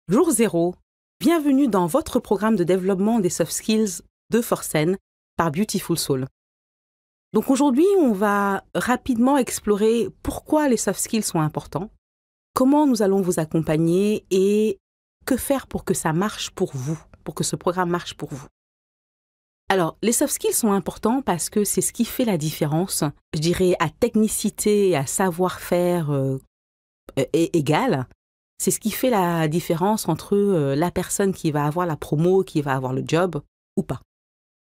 Jour 0, bienvenue dans votre programme de développement des soft skills de Forsen par Beautiful Soul. Donc aujourd'hui, on va rapidement explorer pourquoi les soft skills sont importants, comment nous allons vous accompagner et que faire pour que ça marche pour vous, pour que ce programme marche pour vous. Alors, les soft skills sont importants parce que c'est ce qui fait la différence, je dirais, à technicité et à savoir-faire égale. C'est ce qui fait la différence entre la personne qui va avoir la promo, qui va avoir le job ou pas.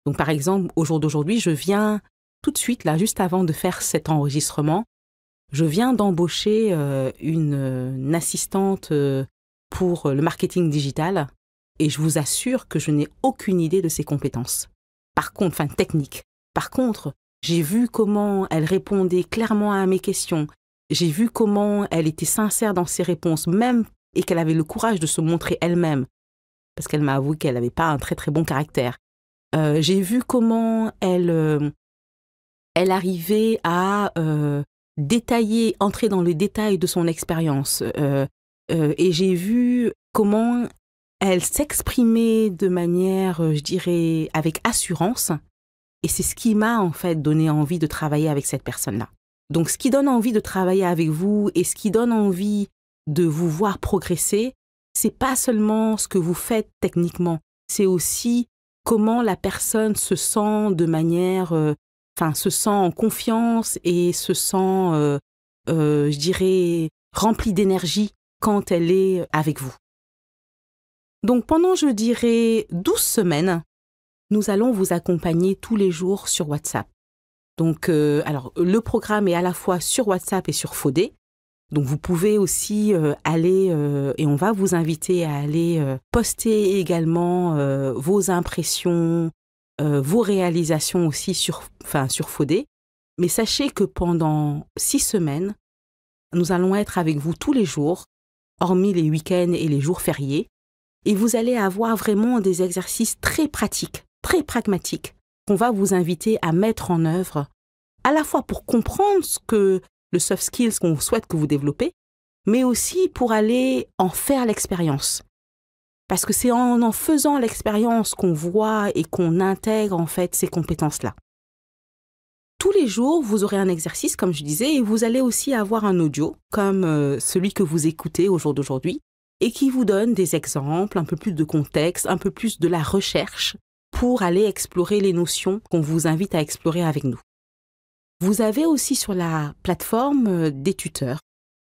Donc par exemple, au jour d'aujourd'hui, je viens tout de suite, là, juste avant de faire cet enregistrement, je viens d'embaucher une assistante pour le marketing digital et je vous assure que je n'ai aucune idée de ses compétences. Par contre, technique. Par contre, j'ai vu comment elle répondait clairement à mes questions. J'ai vu comment elle était sincère dans ses réponses, même et qu'elle avait le courage de se montrer elle-même, parce qu'elle m'a avoué qu'elle n'avait pas un très très bon caractère. J'ai vu comment elle arrivait à détailler, entrer dans le détail de son expérience. Et j'ai vu comment elle s'exprimait de manière, je dirais, avec assurance. Et c'est ce qui m'a en fait donné envie de travailler avec cette personne-là. Donc, ce qui donne envie de travailler avec vous et ce qui donne envie de vous voir progresser, c'est pas seulement ce que vous faites techniquement, c'est aussi comment la personne se sent de manière, se sent en confiance et se sent, je dirais, remplie d'énergie quand elle est avec vous. Donc, pendant, je dirais, 12 semaines, nous allons vous accompagner tous les jours sur WhatsApp. Donc, alors, le programme est à la fois sur WhatsApp et sur Fodé. Donc, vous pouvez aussi aller, et on va vous inviter à aller poster également vos impressions, vos réalisations aussi sur Fodé. Mais sachez que pendant 6 semaines, nous allons être avec vous tous les jours, hormis les week-ends et les jours fériés. Et vous allez avoir vraiment des exercices très pratiques, très pragmatiques, qu'on va vous inviter à mettre en œuvre, à la fois pour comprendre ce que le soft skills qu'on souhaite que vous développez, mais aussi pour aller en faire l'expérience. Parce que c'est en faisant l'expérience qu'on voit et qu'on intègre en fait ces compétences-là. Tous les jours, vous aurez un exercice, comme je disais, et vous allez aussi avoir un audio, comme celui que vous écoutez au jour d'aujourd'hui, et qui vous donne des exemples, un peu plus de contexte, un peu plus de la recherche, pour aller explorer les notions qu'on vous invite à explorer avec nous. Vous avez aussi sur la plateforme des tuteurs.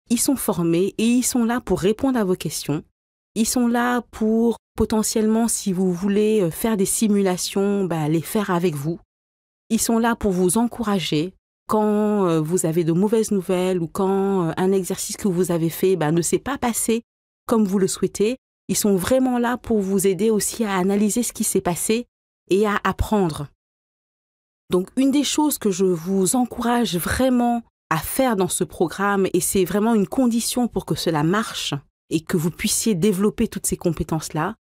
Ils sont formés et ils sont là pour répondre à vos questions. Ils sont là pour potentiellement, si vous voulez faire des simulations, les faire avec vous. Ils sont là pour vous encourager quand vous avez de mauvaises nouvelles ou quand un exercice que vous avez fait ne s'est pas passé comme vous le souhaitez. Ils sont vraiment là pour vous aider aussi à analyser ce qui s'est passé et à apprendre. Donc, une des choses que je vous encourage vraiment à faire dans ce programme, et c'est vraiment une condition pour que cela marche et que vous puissiez développer toutes ces compétences-là,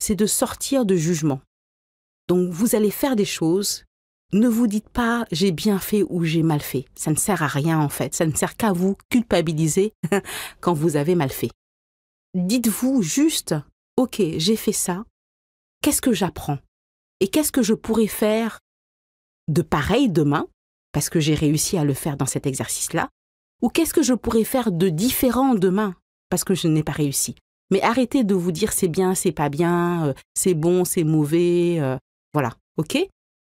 c'est de sortir de jugement. Donc, vous allez faire des choses, ne vous dites pas « j'ai bien fait » ou « j'ai mal fait ». Ça ne sert à rien en fait, ça ne sert qu'à vous culpabiliser quand vous avez mal fait. Dites-vous juste « ok, j'ai fait ça, qu'est-ce que j'apprends ? Et qu'est-ce que je pourrais faire de pareil demain, parce que j'ai réussi à le faire dans cet exercice-là, ou qu'est-ce que je pourrais faire de différent demain, parce que je n'ai pas réussi. Mais arrêtez de vous dire c'est bien, c'est pas bien, c'est bon, c'est mauvais, voilà, ok ?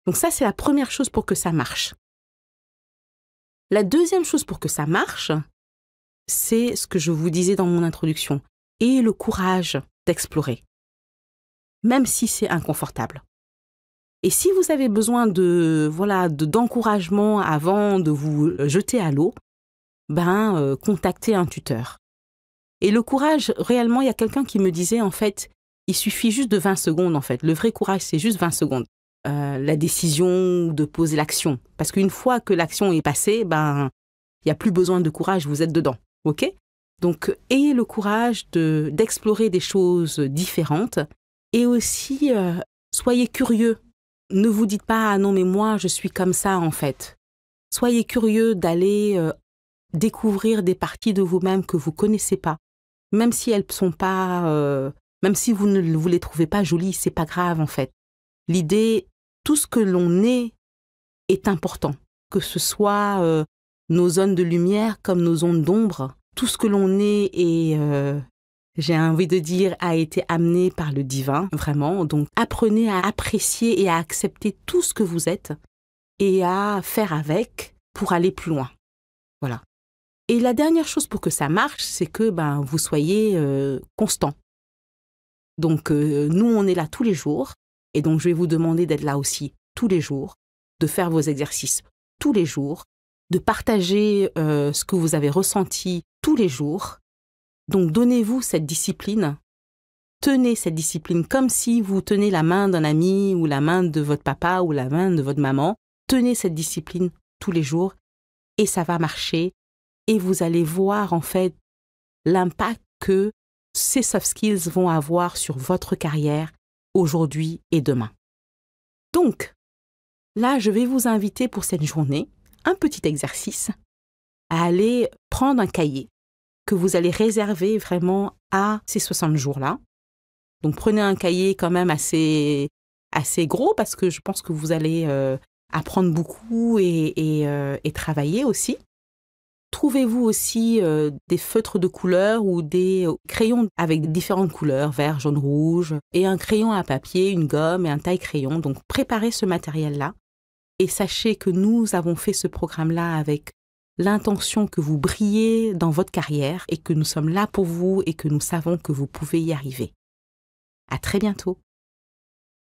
Donc ça, c'est la première chose pour que ça marche. La deuxième chose pour que ça marche, c'est ce que je vous disais dans mon introduction, et le courage d'explorer, même si c'est inconfortable. Et si vous avez besoin d'encouragement avant de vous jeter à l'eau, contactez un tuteur. Et le courage, réellement, il y a quelqu'un qui me disait, en fait, il suffit juste de 20 secondes, en fait. Le vrai courage, c'est juste 20 secondes. La décision de poser l'action. Parce qu'une fois que l'action est passée, il n'y a plus besoin de courage, vous êtes dedans. OK ? Donc, ayez le courage d'explorer des choses différentes et aussi, soyez curieux. Ne vous dites pas « ah non, mais moi, je suis comme ça, en fait ». Soyez curieux d'aller découvrir des parties de vous-même que vous ne connaissez pas, même si elles sont pas, même si vous ne vous les trouvez pas jolies, c'est pas grave en fait. L'idée, tout ce que l'on est important, que ce soit nos zones de lumière comme nos zones d'ombre, tout ce que l'on j'ai envie de dire, a été amené par le divin, vraiment. Donc, apprenez à apprécier et à accepter tout ce que vous êtes et à faire avec pour aller plus loin. Voilà. Et la dernière chose pour que ça marche, c'est que vous soyez constant. Donc, nous, on est là tous les jours. Et donc, je vais vous demander d'être là aussi tous les jours, de faire vos exercices tous les jours, de partager ce que vous avez ressenti tous les jours. Donc, donnez-vous cette discipline. Tenez cette discipline comme si vous tenez la main d'un ami ou la main de votre papa ou la main de votre maman. Tenez cette discipline tous les jours et ça va marcher. Et vous allez voir en fait l'impact que ces soft skills vont avoir sur votre carrière aujourd'hui et demain. Donc, là, je vais vous inviter pour cette journée, un petit exercice, à aller prendre un cahier que vous allez réserver vraiment à ces 60 jours-là. Donc, prenez un cahier quand même assez gros parce que je pense que vous allez apprendre beaucoup et travailler aussi. Trouvez-vous aussi des feutres de couleur ou des crayons avec différentes couleurs, vert, jaune, rouge, et un crayon à papier, une gomme et un taille-crayon. Donc, préparez ce matériel-là et sachez que nous avons fait ce programme-là avec l'intention que vous brillez dans votre carrière et que nous sommes là pour vous et que nous savons que vous pouvez y arriver. À très bientôt.